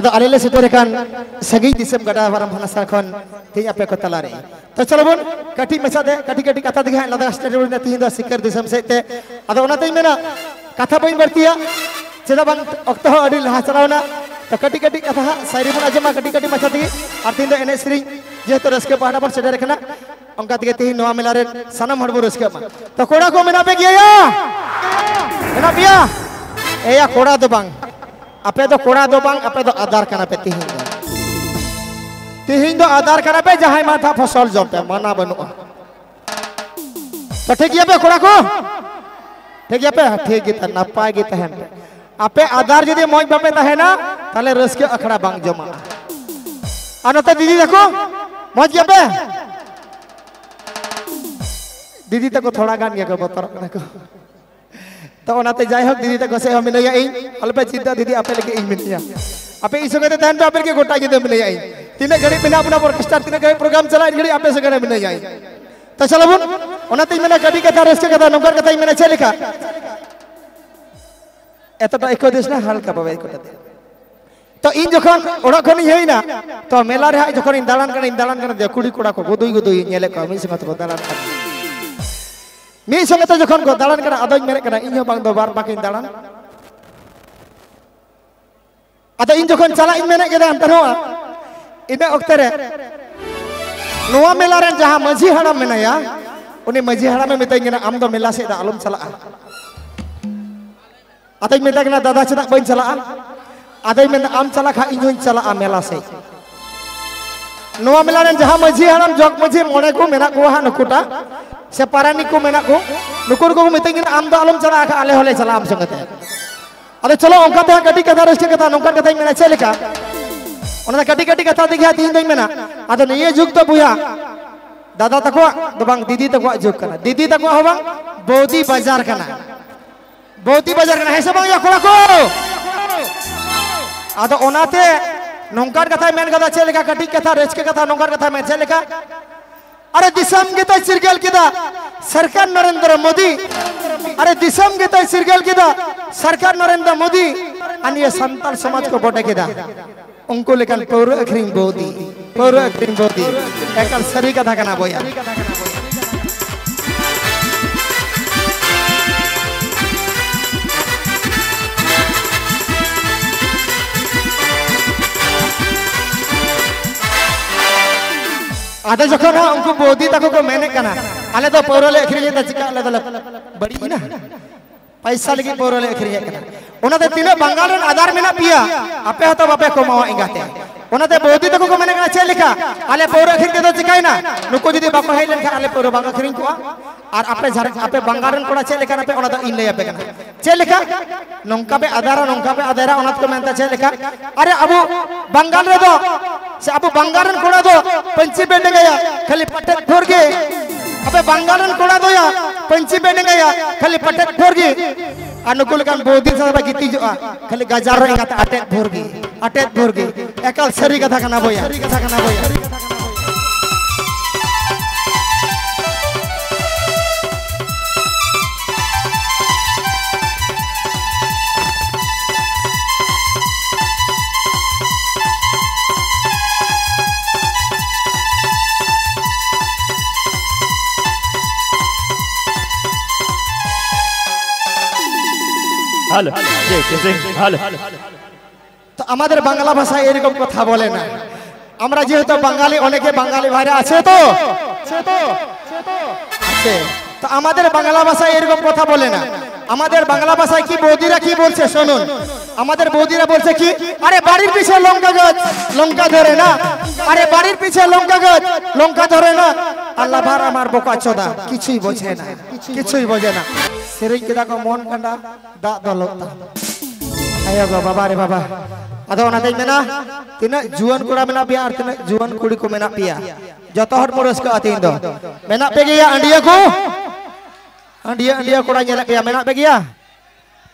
Ada alele seterekan sagi disem gada waram bhanasa khon ti ape ko talare. To chalo bon kati masa de kati kata diga lada stadium na tihin da sikar disem sete ada ona tai mena katha bain bertia cheda bang okto adi laha chalauna to kati kata sairi pun aja ma kati masa ti artin da ene sri je to raske pahada par seterekana ongka tige tihin noa melare sanam harbor raske ma to koda ko mena pe giya ya mena pia eya koda do bang ape do koda do bang ape do adar kana pe tihin do adar kana pe jahai matha fasal job pe mana banu to thik giya pe koda ko thik giya pe thik gita napai gita hen ape adar jodi moj bape tahena tale raske akhara bang joma anote didi dekho moj giya pe didi tako thoda gan gya ko botor kana ko तो ओनाते जाय हक दीदी तक से हम मिलया इन अल्पे चिंता दीदी आपे लेके इन मिलया आपे इस सगते तहन पे आपे के गोटा के मिलया इन तीने घड़ी बिना अपना ऑर्केस्ट्रा तीने घड़ी प्रोग्राम चला घड़ी आपे सगने मिलया इन तो चलो बुन ओनाते मेना गडी कथा रेस्ट कथा नंबर कथा मेना चलेका एतटा एको देश ना हल्का बाबे कोटा तो इन जखन ओड़ा खन हेइना तो मेला रे जखन इन दालान कना दे कुड़ी कोड़ा को गोदुई नेले को मी संगत को दालान मी संगे तो जखन को दालान कना आदो मेरे कना इन बांग दो बार बाकिन दालान आदो इन जखन चला इन मेने केदा अंतरवा इने ओक्ते रे नोआ मेला रे जहां माझी हड़ाम मेनाया उनी माझी हड़ाम में मिताई गेना आम दो मेला से दा आलम चला आदो मेता केना दादा चदा बइन चला आदो मेना आम चला खा इन होइन चला मेला से नोआ मेला रे जहां माझी हड़ाम जग माझी मोने को मेना को हा नकुटा से पारानी को मेना को नुकुर को मितेंगे आम दो आलम चला आले होले चला आम संगते अरे चलो ओंका ते कटी कथा रेस्ट कथा नोंका कथा मेना चलेका ओना कटी कथा दिखा तीन दिन मेना आदो निये जुग तो बुया दादा तको दो बांग दीदी तको जुग कना दीदी तको हो बांग बोदी बाजार कना है से बांग या कोला को आदो ओनाते नोंका कथा मेन कथा चलेका कटी कथा रेस्ट कथा नोंका कथा मेन चलेका अरे दिसम गीता सिरगल किदा सरकार नरेंद्र मोदी अरे दिसम गीता सिरगल किदा सरकार नरेंद्र मोदी अनि ये संताल समाज को बोटे किदा उनको लेकर पौर अखरिंग बोदी एकल सरी कथा कना बोया आधा जखन उनको बोदी तक को मैंने कना आले तो पौरले अखरिये त चिका आले तो बड़ी ना पैसा लगी पौरले अखरिये कना ओनाते तीन बंगालन आधार मेना पिया आपे हतो बापे को मावा इंगाते ओनाते बोदी तक को मैंने कना चे लिखा आले पौर अखरिये तो चिकाइना नुको जदी बापा हेइ लेन आले पौर बांग अखरिन को और आपे आपे बंगालन कोड़ा चे लिखा आपे ओना तो इन ले आपे कना चे लिखा नोंका पे आधारा ओनात को मेनता चे लिखा अरे अबो बंगाल रे दो से अब बंगारन कोड़ा दो पंची बेंडे गया खाली पटक ठोरगे अबे बंगारन कोड़ा दो या पंची बेंडे गया खाली पटक ठोरगे अनुकूल कान बोदी साबा गीती जो खाली गजार रे गाता अटेक ठोरगे एकल सरी कथा कना बोया तो আমাদের বাংলা ভাষা এরকম কথা বলে না আমরা যেহেতু বাঙালি অনেকে বাঙালি ভাইরা আছে তো তো আমাদের বাংলা ভাষা এরকম কথা বলে না আমাদের বাংলা ভাষায় কি বৌদিরা কি বলছে শুনুন আমাদের বৌদিরা বলছে কি আরে বাড়ির পিছে লঙ্কা গাছ লঙ্কা ধরে না আরে বাড়ির পিছে লঙ্কা গাছ লঙ্কা ধরে না আল্লাহ ভার আমার বোকা চোদা কিছুই বোঝে না সেরেই কেদা को मन कंडा दा दलता आयो गो बाबा रे बाबा आदो ओनाते मेना तिना जुआन कोड़ा मेना पिया और तिना जुआन कुड़ी को मेना पिया जतो हर मोरस का आतीन दो मेना पे गया अंडिया कोड़ा नेला पिया मेना पे गया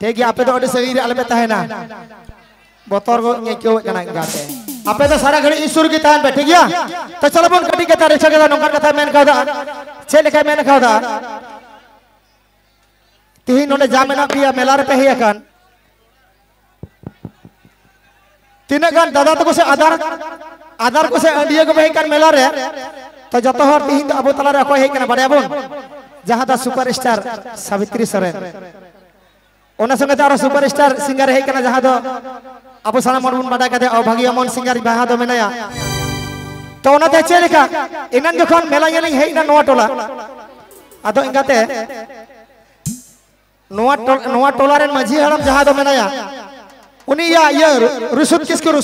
ठीक गया आपे तो अडे सही रे आलबे तहना बोतर को नेक्यो कना गाते आपे तो सारा घड़ी ईश्वर की तहन पे ठीक गया तो चलो बोन कटी के तारे छगदा नंबर कथा मेन खादा छे लेखा मेन खादा तिही नोडे जामेना पिया मेला रे पे हेयकन तीना गान दादा तक से आधार आधार को से अंडिया को हेकन मेला रे तो जतो हर तिहिन अबो तला रे अकय हेकन बाड़े बन जहां दा सुपरस्टार सावित्री सोरेन ओना संगे तारो सुपरस्टार सिंगर हेकन जहां दो अबो सारा मन बन बाडा कदे अभागी मन सिंगर बाहा दो मेनाया तो ओना ते चे लेखा इनन जखन मेला गेलिं हेकन नोआ टोला आदो इंगाते नोआ टोला रे माझी हराम जहां दो मेनाया उनी या रुसुत किसको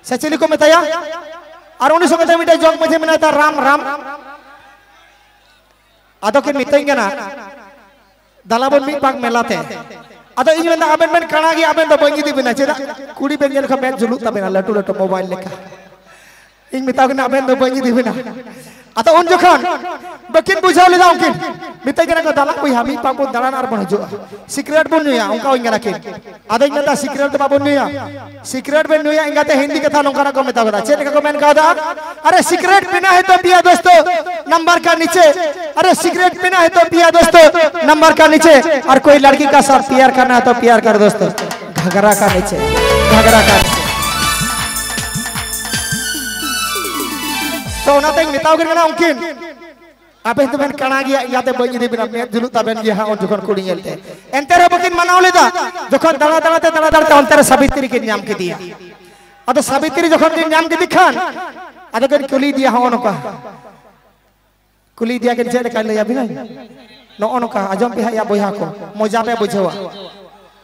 सचेली को मेताया और उनी संगे मिटे जोग मजे मेनाता राम राम आदो के मितेंगे ना दालाबन मी पाक मेलाते आदो इन मेंदा आबेन बेन कानागी आबेन दो बंगी दिबिना चेदा कुड़ी बेन जेल का बैग जुलुत ताबेना लटू लटू मोबाइल लेका इन मिताग ना आबेन दो बंगी दिबिना आदो उन जखन बकिन बुझाव लेदा उनकिन मिते केना को दाला कोई हामी पाक बन दालान आर बन हजो सिक्रेट बन नुया उनका इंगा किन आदो इंगा सिक्रेट तो बाबन नुया सिक्रेट बन नुया इंगा ते हिंदी कथा नोंका को मेता बता चेद का मेन कादा अरे सिक्रेट पीना है तो पिया दोस्तों नंबर का नीचे अरे सिगरेट पीना है तो पिया दोस्तों नंबर का नीचे और कोई लड़की का साथ प्यार करना है तो प्यार कर दोस्तों घगरा का नीचे घगरा का नीचे तो ना तेंग मिताव करना उनकिन आपे तो बेन कना गया याते बंगी दे बिना मेट जुलु ताबेन गया हां जखन कुड़ी गेलते एंते रे बकिन मनाव लेदा जखन दला दलाते अंतर सावित्री के नाम के दिया अतो सावित्री जखन के नाम के दिखान अतो कर कुली दिया हां नका कुली दिया के जेल का ले अभी नो नका आजम पे या बोया को मजा पे बुझवा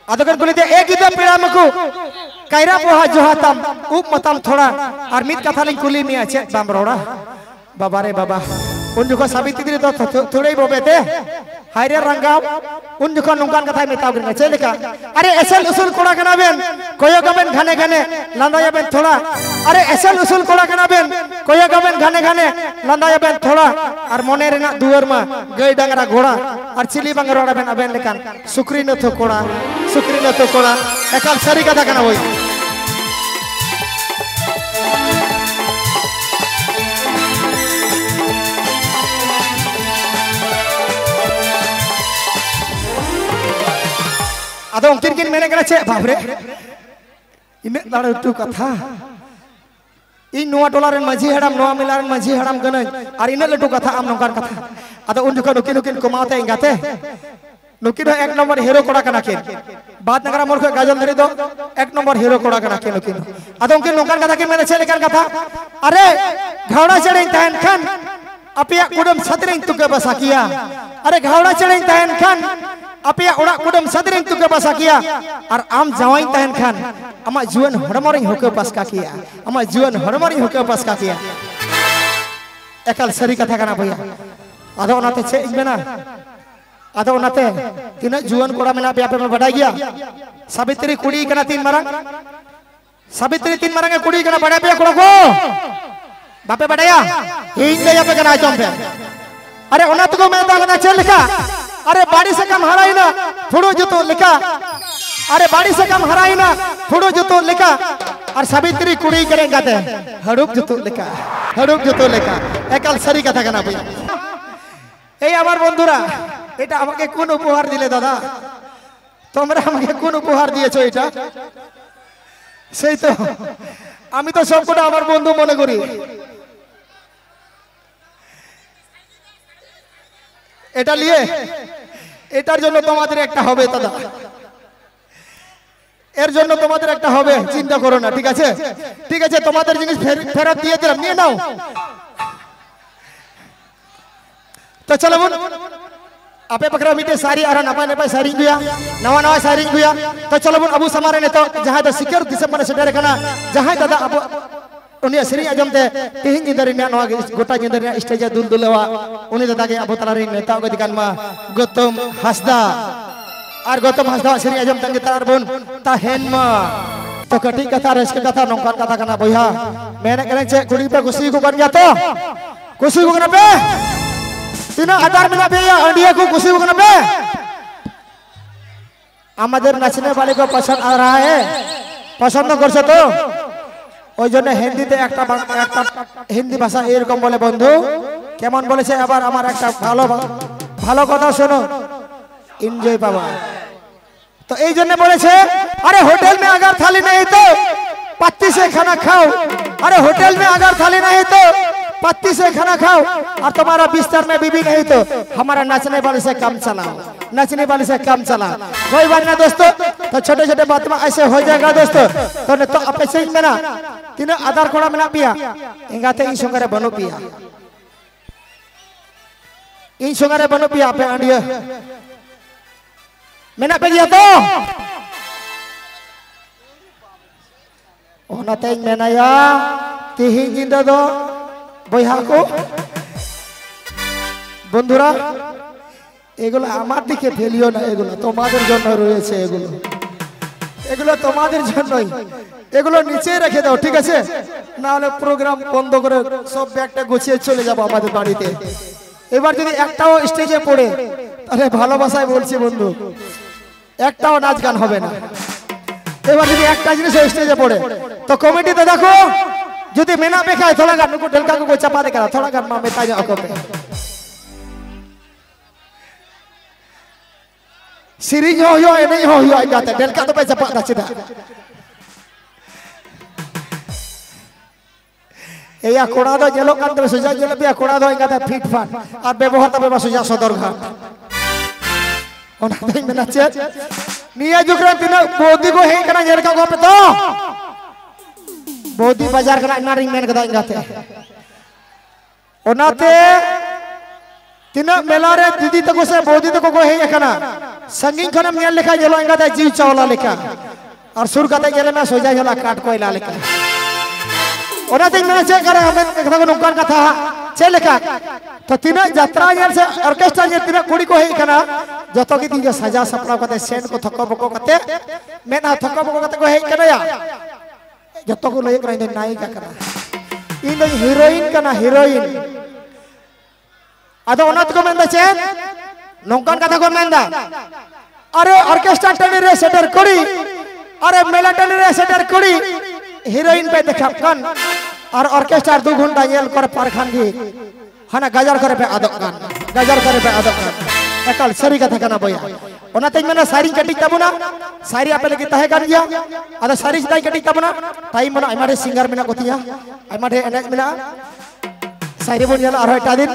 अतो कर कुली दिया एक इदा पेड़ा मको कायरा पोहा जोहातम उप मतम थोड़ा और मित कथा लिंग कुली मिया चेक बाम रोड़ा बाबा रे बाबा उन जुखो सावित्री तो थोड़े ही बोबेते हायरे रंगाव उन जुखो नुकान कथा मेताव करना चले का अरे एसल उसूल कोड़ा कना बेन कोयो गबेन घने घने लंदाया बेन थोड़ा अरे एसल उसूल कोड़ा कना बेन कोयो गबेन घने घने लंदाया बेन थोड़ा और मोने रेना दुवर मा गई डांगरा घोड़ा और चिली बंगरोड़ा बेन अबेन लेकान सुक्री न तो कोड़ा एकाल सरी कथा कना होई आदो उनकिन किन मेने करा चे बाबरे इने लाड़ टू कथा इन नोआ टोला रेन माझी हड़ाम नोआ मिला रेन माझी हड़ाम गनय और इने लटू कथा आम नोकान कथा आदो उन जुका नुकिन कमाते इंगाते नुकिन एक नंबर हीरो कोड़ा कना के बात नगरा मोर को गाजल धरी दो एक नंबर हीरो कोड़ा कना के नुकिन आदो उनकिन नोकान कथा के मेने चे लेकर कथा अरे घावड़ा चढ़े तहन खान अपिया कुडम सदरें तुके बसा किया अरे घावड़ा चढ़े तहन खान अपिया उड़ा कुडम सदरें तुके बसा किया और आम जवाइन तहन खान अमा जुवन हड़मरिंग होके पासका किया अमा जुवन हड़मरिंग होके पासका किया एकल सरी कथा कना भैया आदो नाते छे इबेना आदो नाते तीन जुवन कोड़ा मेना पे पे बड़ा गया सावित्री कुड़ी कना तीन मारंग सावित्री तीन मारंग कुड़ी कना बड़ा पे कोड़ा को बापे बड़ाया हिंग दे पे कना जम पे अरे ओना तो मैं दालना चल लिखा अरे बाड़ी से कम हराई ना थोड़ो जुतो लिखा अरे बाड़ी से कम हराई ना थोड़ो जुतो लिखा और सावित्री कुड़ी करेंगे ते हड़ुक जुतो लिखा एकाल सरी कथा कना भैया এই আমার বন্ধুরা এটা আমাকে কোন উপহার দিলে দাদা তোমরা আমাকে কোন উপহার দিয়েছো এটা সেই তো আমি তো সবকটা আমার বন্ধু মনে করি এটা নিয়ে এটার জন্য তোমাদের একটা হবে দাদা এর জন্য তোমাদের একটা হবে চিন্তা করো না ঠিক আছে তোমাদের জিনিস ফেরত দিয়ে দিলাম নিয়ে নাও तो चलो बुन आपे पकड़ा मीटे सारी आरा नपा नपा सारी गुया नवा सारी गुया तो चलो बुन अबू समारे ने तो जहां द सिक्योर दिसंबर से डरे कना जहां दादा अबू उनी सरी आजम ते तिहिन जिंदरी ने नवा गोटा जिंदरी स्टेज दुल दुलवा उनी दादा के अबू तलारी नेता को दिकान मा गौतम हसदा और गौतम हसदा सरी आजम तंगे तार बुन ताहेन मा तो कटी कथा रस के कथा नौकर कथा कना भैया मैंने करे छे कुड़ी पे खुशी को बन गया तो खुशी को करना पे तीनों आधार मिला पे या अंडिया को खुशी होना पे আমাদের নাচনে वाले को पसंद आ रहा है पसंद করছে তো ওই জন্য হিন্দিতে একটা হিন্দি ভাষা এরকম বলে বন্ধু কেমন বলেছে আবার আমার একটা ভালো কথা শোনো এনজয় পাবা তো এই জন্য বলেছে अरे होटल में अगर थाली नहीं तो पत्ती से खाना खाओ। अरे होटल में अगर थाली नहीं तो पत्ती से खाना खाओ। और तुम्हारा बिस्तर में बीबी नहीं तो हमारा नाचने वाले से काम चलाओ, नाचने वाले से काम चलाओ। कोई बात ना दोस्तों, तो छोटे छोटे बात में ऐसे हो जाएगा दोस्तों। तो आप ऐसे ही मेरा तीनों आधार कोड़ा में ना पिया इंगाते इन संगरे बनो पिया, इन संगरे बनो पिया पे आंडिया मेना पे गया तो ओनाते मेना या तिही जिंदा दो বইহা কো বন্ধুরা এগুলো আমার দিকে ফেলিও না, এগুলো তোমাদের জন্য রয়েছে, এগুলো এগুলো তোমাদের জন্যই, এগুলো নিচে রেখে দাও ঠিক আছে, না হলে প্রোগ্রাম বন্ধ করে সব ব্যাগটা গুছিয়ে চলে যাব আমাদের বাড়িতে। এবার যদি একটাও স্টেজে পড়ে তাহলে ভালোবাসায় বলছি বন্ধু একটাও নাচ গান হবে না। এবার যদি একটা জিনিস স্টেজে পড়ে তো কমিটিতে দেখো যদি মেনা বেখায় थोड़ा गान को ढलका को चपा दे करा थोड़ा गान में ताजा अको पे सीरीज हो नहीं हो जाता ढलका तो पे चपा दा सीधा एया कोड़ा दो जेलो कान तो सुजा जेलो बिया कोड़ा दो इंगाता फिट फाट और व्यवहार तबे बा सुजा सदर घाट ओना दई मेना चे निया जुकरा तिना बोदी को हे कना जेलका को पे तो बोदी बाजार करा नारी मेन कदा इंगाते ओनाते तिना मेला रे दीदी तको से बोदी तको को हे कना संगिन खनम नेल लेखा जेलो इंगाते जीव चावला लेखा और सुर कते जेले में सोजा जला काट कोयला लेखा ओनाते मेना से करे हमें कथा को नुकान कथा चे लेखा तो तिना यात्रा जेल से ऑर्केस्ट्रा जे तिना कुड़ी को हे कना जतो की दिन सजा सपना कते सेन को थको बको कते मेना थको बको कते को हे कना या जतो को लय करे नायिका कना इन दो हीरोइन कना हीरोइन आदो ओनात को मेंदा चेन नौकान कथा को मेंदा अरे ऑर्केस्ट्रा टनी रे सेटर कोड़ी अरे मेला टनी रे सेटर कोड़ी हीरोइन पे देखा कन और ऑर्केस्ट्रा 2 घंटा येल कर परखान की हना गजर करे पे आदो कान गजर करे पे आदो कान एकल सरी कथा कना बया ओनाते मेना सारी कटिक तबुना सारी आपे लगी तहे कान गया आदा सारी दाई कटिक तबुना टाइम मना आइमारे सिंगर मेना कोतिया आइमारे एनेज मेना सारी बन जाला आरो एटा दिन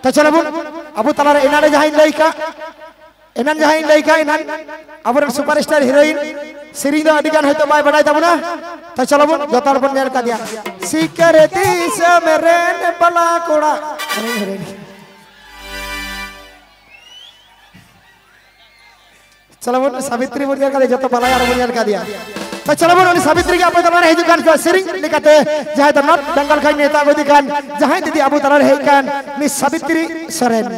तो चलो बुन अबु तलारे एनारे जहां लइका एनान जहां लइका एनान अबर सुपरस्टार हीरोइन सिरिंग दो अडिगान होतो बाय बडाय तबुना तो चलो बुन जोतार बन नेल का दिया सिकरती से मेरे ने बला कोड़ा चलो बोल सावित्री बोल का जो तो बला यार बोल का दिया तो चलो बोल सावित्री के आप तलारे हे दुकान को सिरिंग लिखते जहां तो नॉट दंगल खाई नेता को दुकान जहां दीदी अबू तलारे हे कान मिस सावित्री सरेन